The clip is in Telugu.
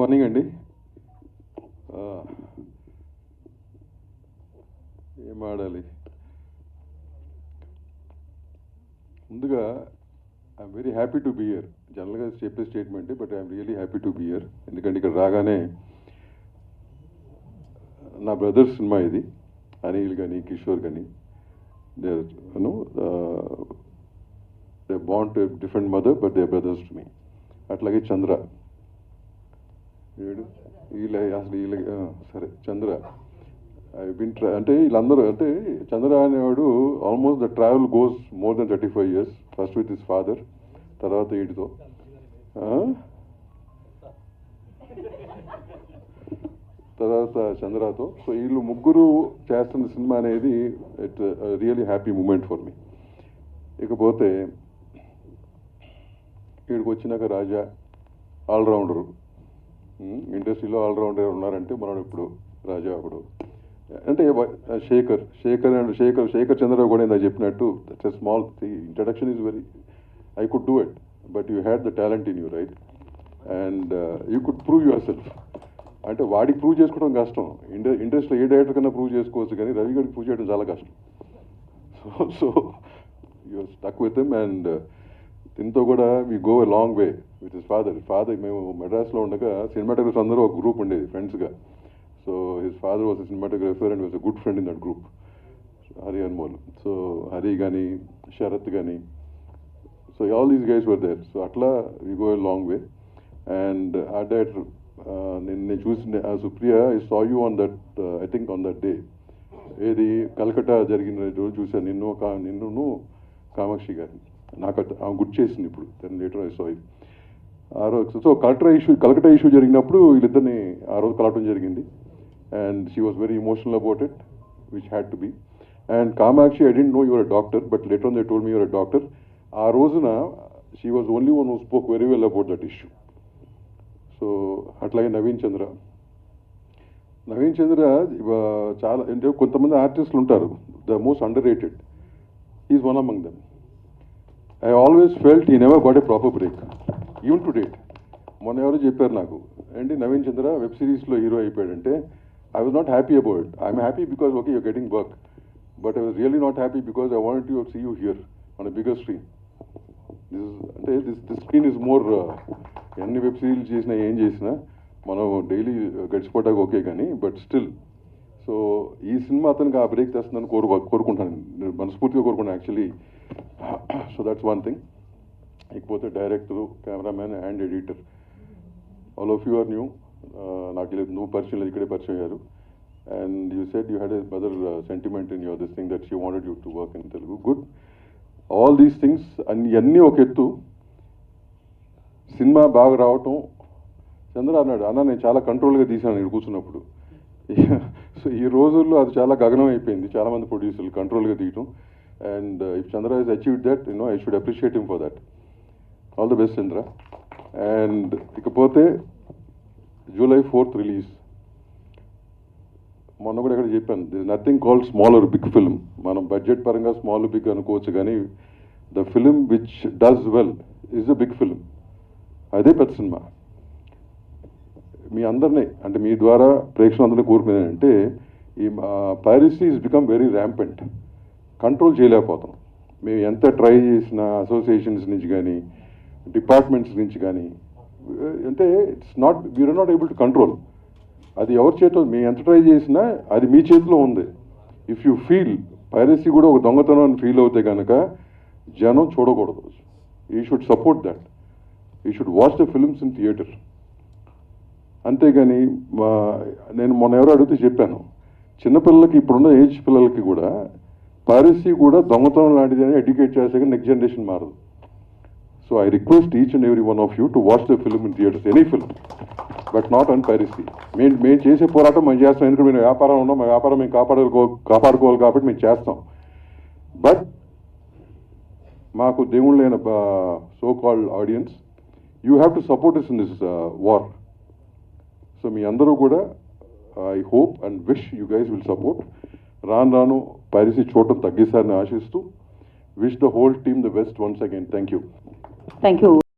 మార్నింగ్ అండి. ఏం ఆడాలి? ముందుగా I'm very happy to be here. జనరల్గా చెప్పే statement, but I'm really happy to be here. ఎందుకంటే ఇక్కడ రాగానే నా బ్రదర్స్ సినిమా ఇది. అనిల్ కానీ కిషోర్ కానీ దే బాండ్ to different mother, but they brothers to me. అట్లాగే చంద్ర సరే చంద్ర అంటే వీళ్ళందరూ అంటే చంద్ర అనేవాడు almost the travel goes more than 35 years. First with his father, తర్వాత వీటితో, తర్వాత చంద్రతో. సో వీళ్ళు ముగ్గురు చేస్తున్న సినిమా అనేది it really happy moment for me. ఇకపోతే వీడికి వచ్చినాక రాజా ఆల్రౌండరు. ఇండస్ట్రీలో ఆల్రౌండర్ ఉన్నారంటే మనం ఇప్పుడు రాజా అప్పుడు అంటే శేఖర్ చంద్ర కూడా ఇందా చెప్పినట్టు that's a small introduction is very I could do it, but you had the talent in you, right? And you could prove your self. అంటే వాడికి ప్రూవ్ చేసుకోవడం కష్టం. ఇండస్ట్రీలో ఏ డైరెక్టర్ కన్నా ప్రూవ్ చేసుకోవచ్చు, కానీ రవి గారికి ప్రూవ్ చేయడం చాలా కష్టం. So you stuck with him. And దీంతో కూడా we go a long way with his father. మేము మెడ్రాస్లో ఉండగా సినిమాటోగ్రఫర్స్ అందరూ ఒక గ్రూప్ ఉండేది ఫ్రెండ్స్గా. So his father was a cinematographer and was a good friend in that group, Hari Anmol. So Hari కానీ శరత్ కానీ, so all these guys were there. So అట్లా we go a long way. And ఆ డైరెక్టర్ నేను చూసిన Supriya, I saw you on that, I think on that day, ఏది కలకట్టా జరిగిన రోజు చూశాను నిన్ను కామాక్షి గారిని. నాకు ఆమె గుర్తు చేసింది ఇప్పుడు. Then later I saw you ఆ రోజు. సో కలకట్టా ఇష్యూ జరిగినప్పుడు వీళ్ళిద్దరిని ఆ రోజు కలవటం జరిగింది. And she was very emotional about it, which had to be. And Kamakshi, I didn't know your a doctor, but later on they told me your a doctor. ఆ రోజున she was only one who spoke very well about that issue. So అట్లాగే నవీన్ చంద్ర చాలా అంటే కొంతమంది ఆర్టిస్టులు ఉంటారు, the most under rated. Is one among them. I always felt he never got a proper break even to date. మొన్న ఎవరో చెప్పారు నాకు, ఏంటి నవీన్ చంద్ర వెబ్ సిరీస్లో హీరో అయిపోయాడంటే, I was not happy about it. I'm happy because okay you're getting work, but I was really not happy because I want to see you here on a bigger screen. This screen is more. ఎన్ని వెబ్ సిరీస్ చేసినా ఏం చేసినా మనం డైలీ గడిచిపోవడానికి ఓకే కానీ, బట్ స్టిల్. సో ఈ సినిమా అతనికి ఆ బ్రేక్ తెస్తుందని కోరుకుంటాను, మనస్ఫూర్తిగా కోరుకుంటాను actually. So that's one thing. ఇకపోతే director, cameraman and editor, all of you are new. నాకు నువ్వు పరిచయం లేదు, ఇక్కడే పరిచయం అయ్యారు. And you said you had a mother sentiment in your this thing that she wanted you to work in Telugu. Good. All these things అన్నీ ఒక ఎత్తు. సినిమా బాగా రావటం. చంద్ర అన్నాడు, అన్న నేను చాలా కంట్రోల్గా తీశాను నేను కూర్చున్నప్పుడు. సో ఈ రోజుల్లో అది చాలా గగనం అయిపోయింది, చాలామంది ప్రొడ్యూసర్లు కంట్రోల్గా తీయటం. And if Chandra he's achieved that, I should appreciate him for that. All the best Chandra. And ఇకపోతే July 4th రిలీజ్. మొన్న కూడా ఇక్కడ చెప్పాను, this nothing called small or big film. మనం బడ్జెట్ పరంగా స్మాల్ బిగ్ అనుకోవచ్చు, కానీ the film which does well is a big film. అదే పెద్ద సినిమా. మీ అందరినీ అంటే మీ ద్వారా ప్రేక్షకులందరినీ కోరుకునేది అంటే, ఈ piracy is become very rampant. Control చేయలేకపోతాం. మేము ఎంత ట్రై చేసిన అసోసియేషన్స్ నుంచి కానీ డిపార్ట్మెంట్స్ నుంచి కానీ, అంటే it's not, we're not able to control. అది ఎవరి చేతిలో, మేము ఎంత ట్రై చేసినా అది మీ చేతిలో ఉంది. ఇఫ్ యూ ఫీల్ పైరసీ కూడా ఒక దొంగతనం అని ఫీల్ అవుతే కనుక జనం చూడకూడదు. You should support that. You should watch the films in theatre. అంతేగాని నేను మొన్న ఎవరో అడిగితే చెప్పాను, చిన్నపిల్లలకి ఇప్పుడున్న ఏజ్ పిల్లలకి కూడా పైరసీ కూడా దొంగతనం లాంటిది అని ఎడ్యుకేట్ చేస్తే నెక్స్ట్ జనరేషన్ మారదు. So I request each and every one of you to watch the film in theatres, any film, but not on piracy. మేము చేసే పోరాటం మేము చేస్తాం, ఎందుకంటే మేము వ్యాపారం ఉన్నాం, మా వ్యాపారం మేము కాపాడుకోవాలి కాబట్టి మేము చేస్తాం. బట్ మాకు దేవుళ్ళైన so called audience, you have to support us in this war. So మీ అందరూ కూడా I hope and wish you guys will support. రాను పైరసీ చూడటం తగ్గిస్తారని ఆశిస్తూ, wish the whole team the best once again. Thank you.